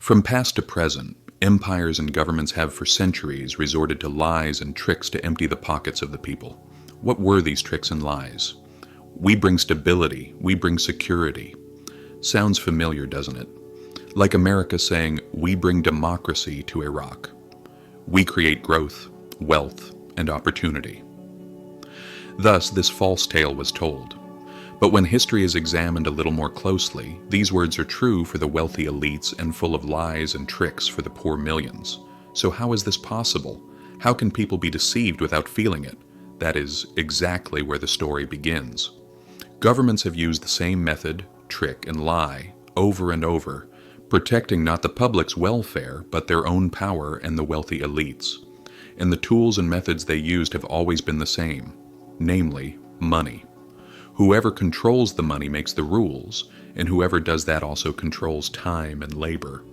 From past to present, empires and governments have for centuries resorted to lies and tricks to empty the pockets of the people. What were these tricks and lies? We bring stability, we bring security. Sounds familiar, doesn't it? Like America saying, we bring democracy to Iraq. We create growth, wealth, and opportunity. Thus, this false tale was told. But when history is examined a little more closely, these words are true for the wealthy elites and full of lies and tricks for the poor millions. So how is this possible? How can people be deceived without feeling it? That is exactly where the story begins. Governments have used the same method, trick, and lie over and over, protecting not the public's welfare, but their own power and the wealthy elites. And the tools and methods they used have always been the same, namely, money. Whoever controls the money makes the rules, and whoever does that also controls time and labor.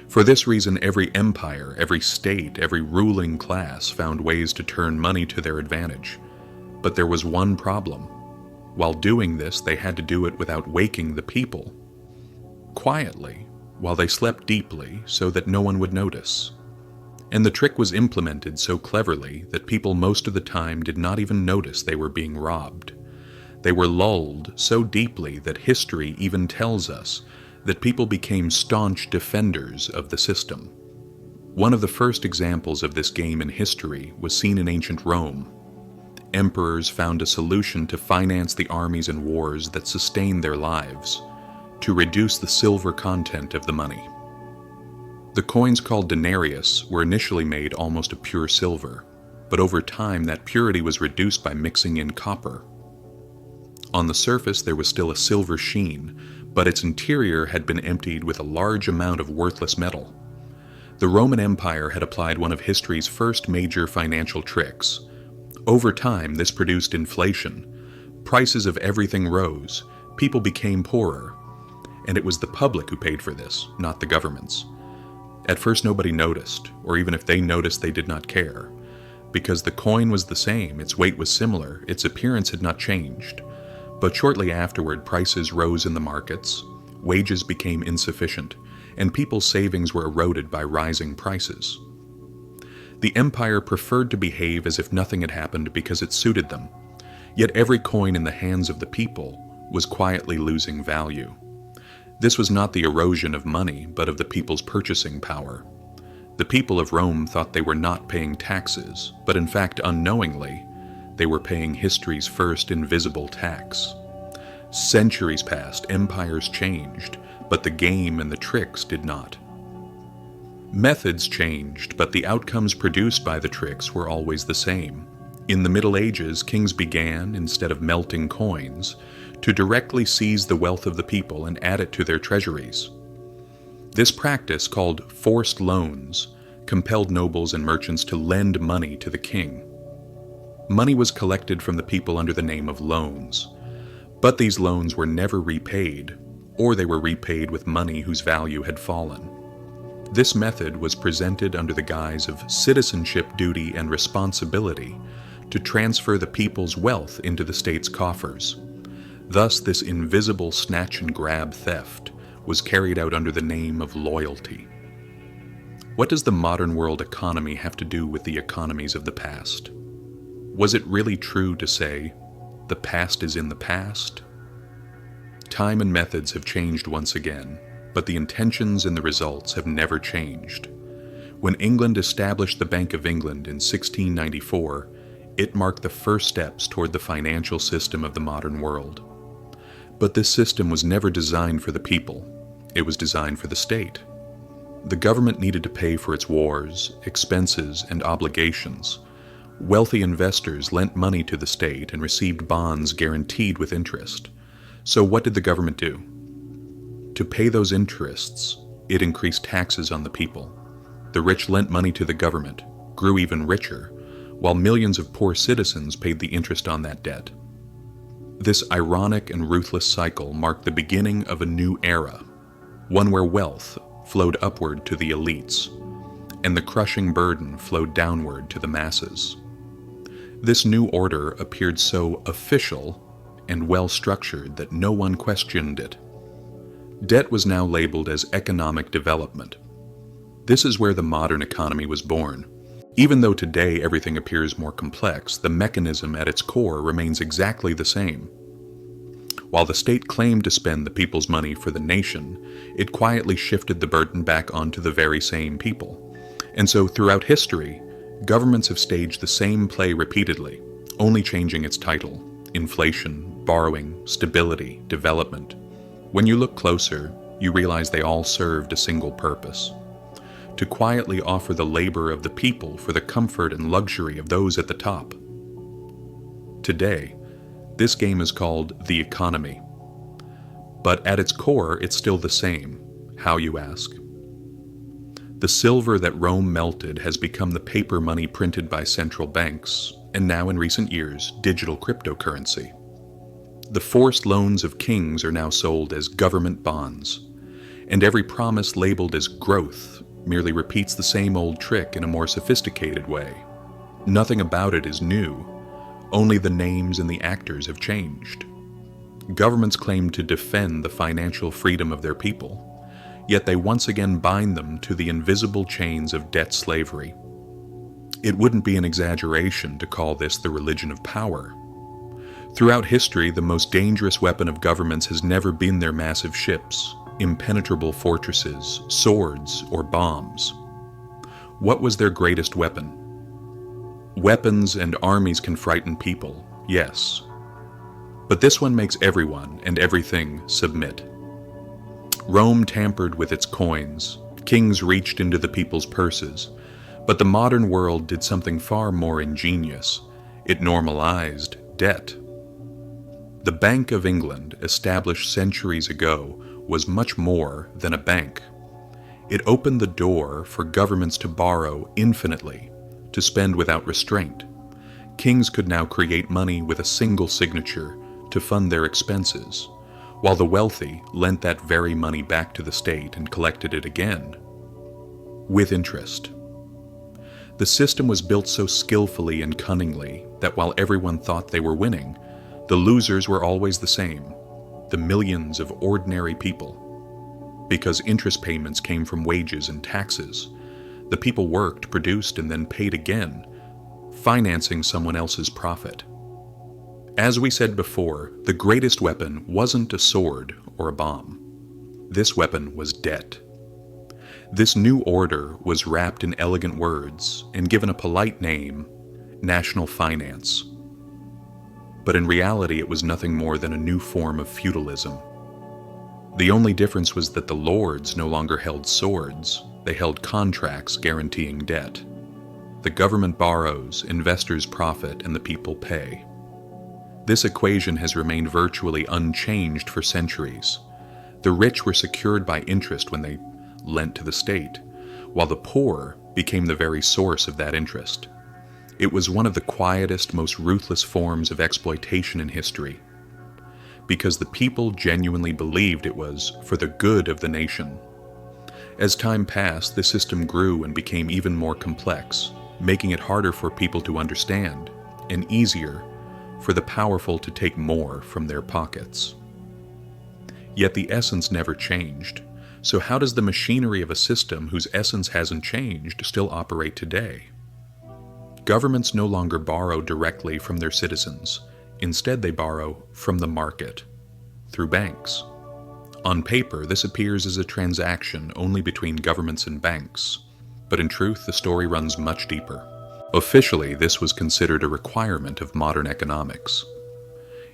For this reason, every empire, every state, every ruling class found ways to turn money to their advantage. But there was one problem. While doing this, they had to do it without waking the people. Quietly, while they slept deeply so that no one would notice. And the trick was implemented so cleverly that people most of the time did not even notice they were being robbed. They were lulled so deeply that history even tells us that people became staunch defenders of the system. One of the first examples of this game in history was seen in ancient Rome. Emperors found a solution to finance the armies and wars that sustained their lives, to reduce the silver content of the money. The coins called denarius were initially made almost of pure silver, but over time that purity was reduced by mixing in copper. On the surface there was still a silver sheen, but its interior had been emptied with a large amount of worthless metal. The Roman Empire had applied one of history's first major financial tricks. Over time, this produced inflation. Prices of everything rose, people became poorer, and it was the public who paid for this, not the governments. At first nobody noticed, or even if they noticed they did not care, because the coin was the same, its weight was similar, its appearance had not changed. But shortly afterward, prices rose in the markets, wages became insufficient, and people's savings were eroded by rising prices. The empire preferred to behave as if nothing had happened because it suited them, yet every coin in the hands of the people was quietly losing value. This was not the erosion of money, but of the people's purchasing power. The people of Rome thought they were not paying taxes, but in fact, unknowingly, they were paying history's first invisible tax. Centuries passed, empires changed, but the game and the tricks did not. Methods changed, but the outcomes produced by the tricks were always the same. In the Middle Ages, kings began, instead of melting coins, to directly seize the wealth of the people and add it to their treasuries. This practice, called forced loans, compelled nobles and merchants to lend money to the king. Money was collected from the people under the name of loans, but these loans were never repaid, or they were repaid with money whose value had fallen. This method was presented under the guise of citizenship duty and responsibility to transfer the people's wealth into the state's coffers. Thus, this invisible snatch and grab theft was carried out under the name of loyalty. What does the modern world economy have to do with the economies of the past? Was it really true to say, the past is in the past? Time and methods have changed once again, but the intentions and the results have never changed. When England established the Bank of England in 1694, it marked the first steps toward the financial system of the modern world. But this system was never designed for the people. It was designed for the state. The government needed to pay for its wars, expenses, and obligations. Wealthy investors lent money to the state and received bonds guaranteed with interest. So what did the government do? To pay those interests, it increased taxes on the people. The rich lent money to the government, grew even richer, while millions of poor citizens paid the interest on that debt. This ironic and ruthless cycle marked the beginning of a new era, one where wealth flowed upward to the elites, and the crushing burden flowed downward to the masses. This new order appeared so official and well-structured that no one questioned it. Debt was now labeled as economic development. This is where the modern economy was born. Even though today everything appears more complex, the mechanism at its core remains exactly the same. While the state claimed to spend the people's money for the nation, it quietly shifted the burden back onto the very same people. And so throughout history, governments have staged the same play repeatedly, only changing its title: inflation, borrowing, stability, development. When you look closer, you realize they all served a single purpose: to quietly offer the labor of the people for the comfort and luxury of those at the top. Today, this game is called the economy. But at its core, it's still the same. How, you ask? The silver that Rome melted has become the paper money printed by central banks, and now in recent years, digital cryptocurrency. The forced loans of kings are now sold as government bonds, and every promise labeled as growth merely repeats the same old trick in a more sophisticated way. Nothing about it is new, only the names and the actors have changed. Governments claim to defend the financial freedom of their people, yet they once again bind them to the invisible chains of debt slavery. It wouldn't be an exaggeration to call this the religion of power. Throughout history, the most dangerous weapon of governments has never been their massive ships, impenetrable fortresses, swords, or bombs. What was their greatest weapon? Weapons and armies can frighten people, yes. But this one makes everyone and everything submit. Rome tampered with its coins, kings reached into the people's purses, but the modern world did something far more ingenious. It normalized debt. The Bank of England, established centuries ago, was much more than a bank. It opened the door for governments to borrow infinitely, to spend without restraint. Kings could now create money with a single signature to fund their expenses, while the wealthy lent that very money back to the state and collected it again, with interest. The system was built so skillfully and cunningly that while everyone thought they were winning, the losers were always the same: the millions of ordinary people. Because interest payments came from wages and taxes, the people worked, produced, and then paid again, financing someone else's profit. As we said before, the greatest weapon wasn't a sword or a bomb. This weapon was debt. This new order was wrapped in elegant words and given a polite name: national finance. But in reality, it was nothing more than a new form of feudalism. The only difference was that the lords no longer held swords, they held contracts guaranteeing debt. The government borrows, investors profit, and the people pay. This equation has remained virtually unchanged for centuries. The rich were secured by interest when they lent to the state, while the poor became the very source of that interest. It was one of the quietest, most ruthless forms of exploitation in history, because the people genuinely believed it was for the good of the nation. As time passed, the system grew and became even more complex, making it harder for people to understand and easier for the powerful to take more from their pockets. Yet the essence never changed. So how does the machinery of a system whose essence hasn't changed still operate today? Governments no longer borrow directly from their citizens. Instead, they borrow from the market, through banks. On paper, this appears as a transaction only between governments and banks, but in truth, the story runs much deeper. Officially, this was considered a requirement of modern economics.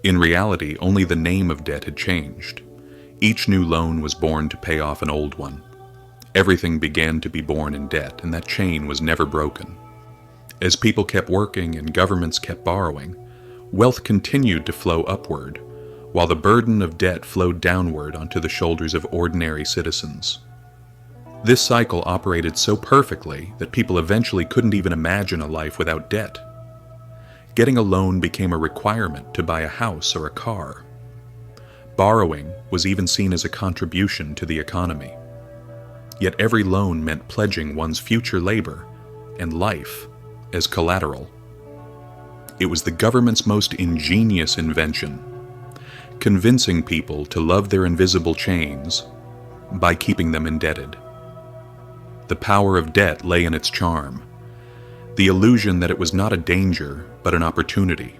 In reality, only the name of debt had changed. Each new loan was born to pay off an old one. Everything began to be born in debt, and that chain was never broken. As people kept working and governments kept borrowing, wealth continued to flow upward, while the burden of debt flowed downward onto the shoulders of ordinary citizens. This cycle operated so perfectly that people eventually couldn't even imagine a life without debt. Getting a loan became a requirement to buy a house or a car. Borrowing was even seen as a contribution to the economy. Yet every loan meant pledging one's future labor and life as collateral. It was the government's most ingenious invention. convincing people to love their invisible chains by keeping them indebted. The power of debt lay in its charm, the illusion that it was not a danger but an opportunity.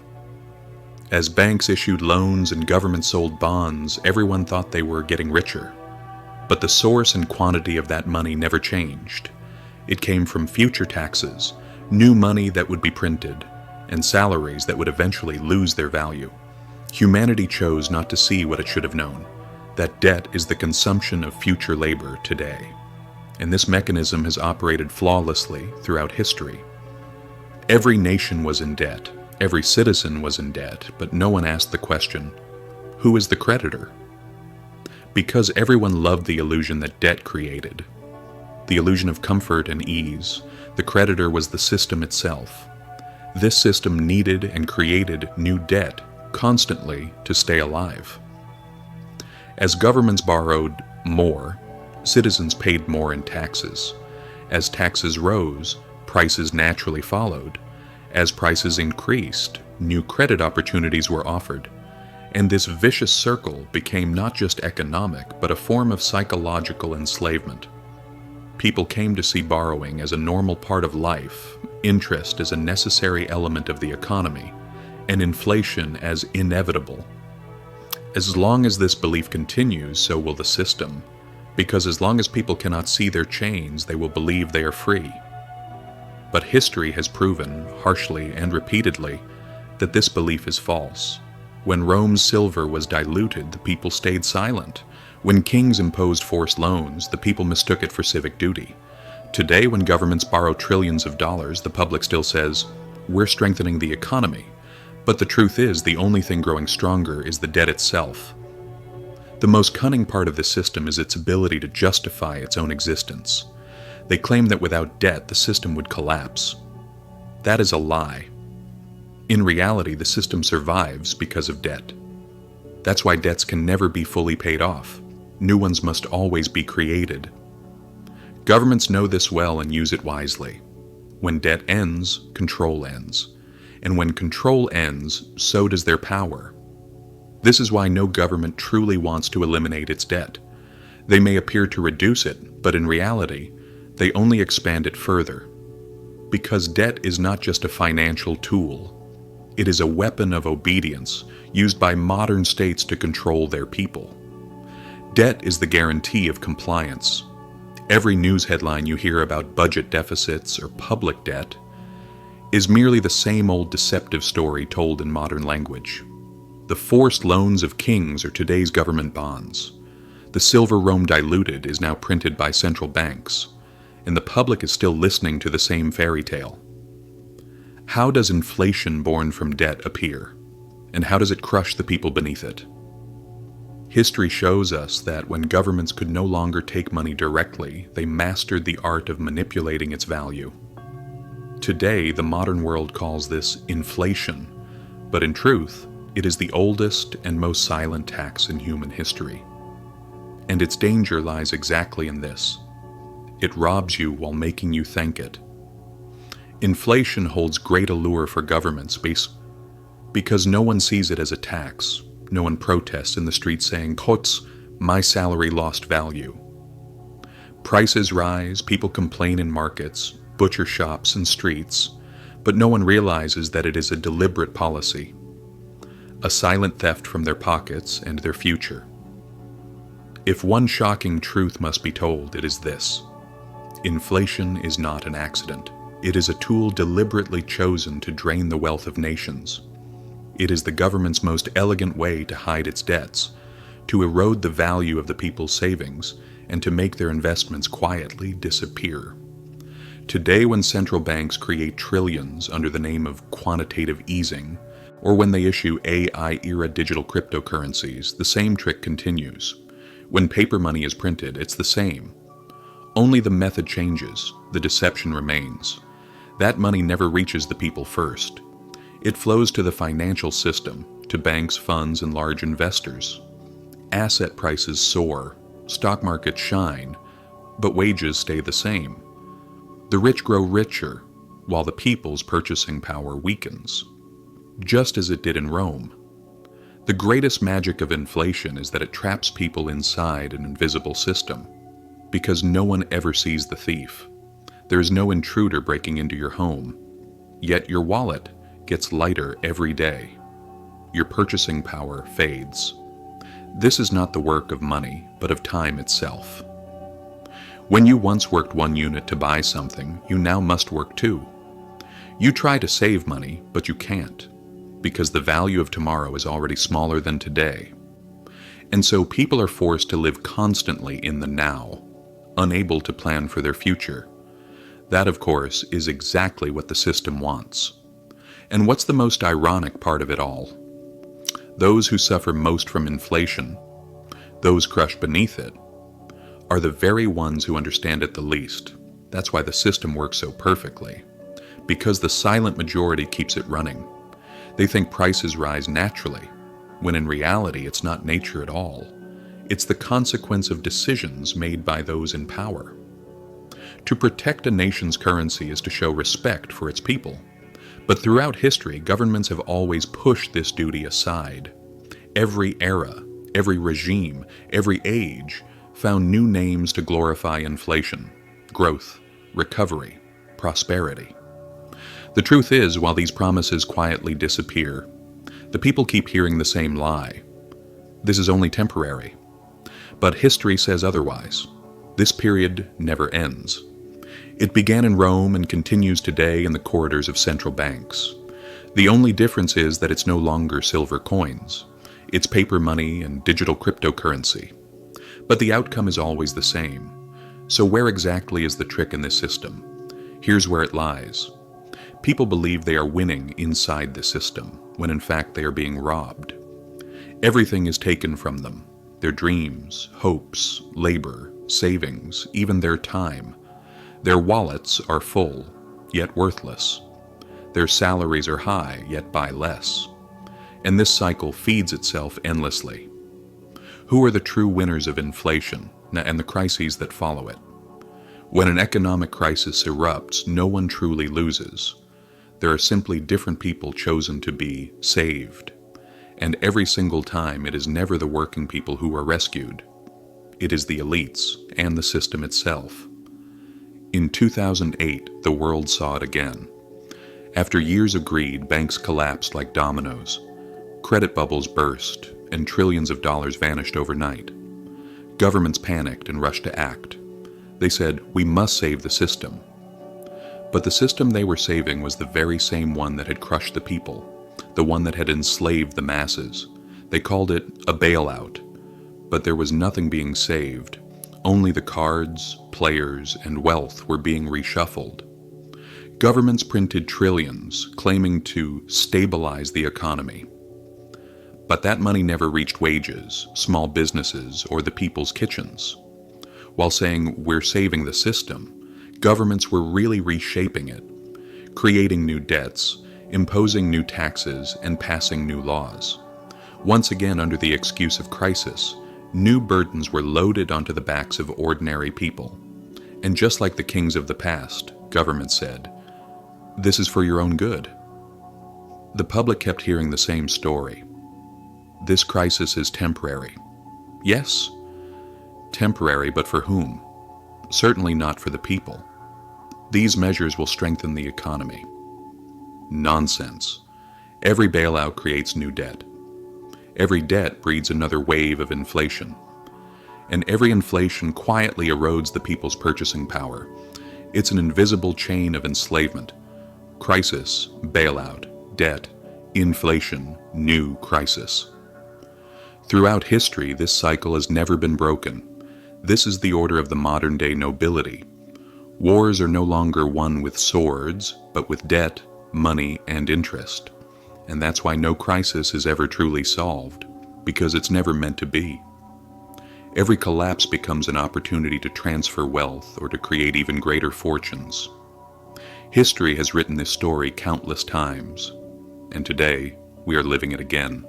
As banks issued loans and governments sold bonds, everyone thought they were getting richer. But the source and quantity of that money never changed. It came from future taxes, new money that would be printed, and salaries that would eventually lose their value. Humanity chose not to see what it should have known, that debt is the consumption of future labor today. And this mechanism has operated flawlessly throughout history. Every nation was in debt, every citizen was in debt, but no one asked the question, who is the creditor? Because everyone loved the illusion that debt created, the illusion of comfort and ease, the creditor was the system itself. This system needed and created new debt constantly to stay alive. As governments borrowed more, citizens paid more in taxes. As taxes rose, prices naturally followed. As prices increased, new credit opportunities were offered. And this vicious circle became not just economic, but a form of psychological enslavement. People came to see borrowing as a normal part of life, interest as a necessary element of the economy, and inflation as inevitable. As long as this belief continues, so will the system, because as long as people cannot see their chains, they will believe they are free. But history has proven, harshly and repeatedly, that this belief is false. When Rome's silver was diluted, the people stayed silent. When kings imposed forced loans, the people mistook it for civic duty. Today, when governments borrow trillions of dollars, the public still says, "We're strengthening the economy." But the truth is, the only thing growing stronger is the debt itself. The most cunning part of the system is its ability to justify its own existence. They claim that without debt, the system would collapse. That is a lie. In reality, the system survives because of debt. That's why debts can never be fully paid off. New ones must always be created. Governments know this well and use it wisely. When debt ends, control ends. And when control ends, so does their power. This is why no government truly wants to eliminate its debt. They may appear to reduce it, but in reality, they only expand it further. Because debt is not just a financial tool. It is a weapon of obedience used by modern states to control their people. Debt is the guarantee of compliance. Every news headline you hear about budget deficits or public debt is merely the same old deceptive story told in modern language. The forced loans of kings are today's government bonds. The silver Rome diluted is now printed by central banks, and the public is still listening to the same fairy tale. How does inflation born from debt appear, and how does it crush the people beneath it? History shows us that when governments could no longer take money directly, they mastered the art of manipulating its value. Today, the modern world calls this inflation, but in truth, it is the oldest and most silent tax in human history. And its danger lies exactly in this. It robs you while making you thank it. Inflation holds great allure for governments because no one sees it as a tax. No one protests in the streets saying, "Kots, my salary lost value." Prices rise, people complain in markets, butcher shops, and streets, but no one realizes that it is a deliberate policy, a silent theft from their pockets and their future. If one shocking truth must be told, it is this: inflation is not an accident. It is a tool deliberately chosen to drain the wealth of nations. It is the government's most elegant way to hide its debts, to erode the value of the people's savings, and to make their investments quietly disappear. Today, when central banks create trillions under the name of quantitative easing, or when they issue AI-era digital cryptocurrencies, the same trick continues. When paper money is printed, it's the same. Only the method changes, the deception remains. That money never reaches the people first. It flows to the financial system, to banks, funds, and large investors. Asset prices soar, stock markets shine, but wages stay the same. The rich grow richer, while the people's purchasing power weakens, just as it did in Rome. The greatest magic of inflation is that it traps people inside an invisible system, because no one ever sees the thief. There is no intruder breaking into your home, yet your wallet gets lighter every day. Your purchasing power fades. This is not the work of money, but of time itself. When you once worked 1 unit to buy something, you now must work 2. You try to save money, but you can't, because the value of tomorrow is already smaller than today. And so people are forced to live constantly in the now, unable to plan for their future. That, of course, is exactly what the system wants. And what's the most ironic part of it all? Those who suffer most from inflation, those crushed beneath it, are the very ones who understand it the least. That's why the system works so perfectly, because the silent majority keeps it running. They think prices rise naturally, when in reality it's not nature at all. It's the consequence of decisions made by those in power. To protect a nation's currency is to show respect for its people. But throughout history, governments have always pushed this duty aside. Every era, every regime, every age found new names to glorify inflation, growth, recovery, prosperity. The truth is, while these promises quietly disappear, the people keep hearing the same lie. This is only temporary. But history says otherwise. This period never ends. It began in Rome and continues today in the corridors of central banks. The only difference is that it's no longer silver coins. It's paper money and digital cryptocurrency. But the outcome is always the same. So where exactly is the trick in this system? Here's where it lies. People believe they are winning inside the system, when in fact they are being robbed. Everything is taken from them. Their dreams, hopes, labor, savings, even their time. Their wallets are full, yet worthless. Their salaries are high, yet buy less. And this cycle feeds itself endlessly. Who are the true winners of inflation and the crises that follow it? When an economic crisis erupts, no one truly loses. There are simply different people chosen to be saved. And every single time, it is never the working people who are rescued. It is the elites and the system itself. In 2008, the world saw it again. After years of greed, banks collapsed like dominoes. Credit bubbles burst, and trillions of dollars vanished overnight. Governments panicked and rushed to act. They said, "We must save the system." But the system they were saving was the very same one that had crushed the people, the one that had enslaved the masses. They called it a bailout. But there was nothing being saved. Only the cards, players, and wealth were being reshuffled. Governments printed trillions, claiming to stabilize the economy. But that money never reached wages, small businesses, or the people's kitchens. While saying we're saving the system, governments were really reshaping it, creating new debts, imposing new taxes, and passing new laws. Once again, under the excuse of crisis, new burdens were loaded onto the backs of ordinary people. And just like the kings of the past, government said, "This is for your own good." The public kept hearing the same story. This crisis is temporary. Yes, temporary, but for whom? Certainly not for the people. These measures will strengthen the economy. Nonsense. Every bailout creates new debt. Every debt breeds another wave of inflation. And every inflation quietly erodes the people's purchasing power. It's an invisible chain of enslavement. Crisis, bailout, debt, inflation, new crisis. Throughout history, this cycle has never been broken. This is the order of the modern-day nobility. Wars are no longer won with swords, but with debt, money, and interest. And that's why no crisis is ever truly solved, because it's never meant to be. Every collapse becomes an opportunity to transfer wealth or to create even greater fortunes. History has written this story countless times, and today we are living it again.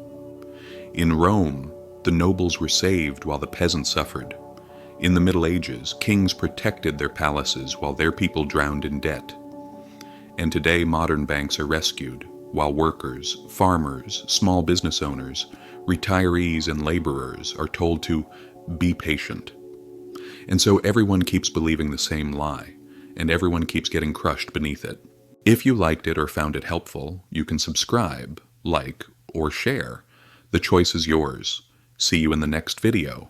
In Rome, the nobles were saved while the peasants suffered. In the Middle Ages, kings protected their palaces while their people drowned in debt. And today, modern banks are rescued, while workers, farmers, small business owners Retirees and laborers are told to be patient. And so everyone keeps believing the same lie, and everyone keeps getting crushed beneath it. If you liked it or found it helpful, you can subscribe, like, or share. The choice is yours. See you in the next video.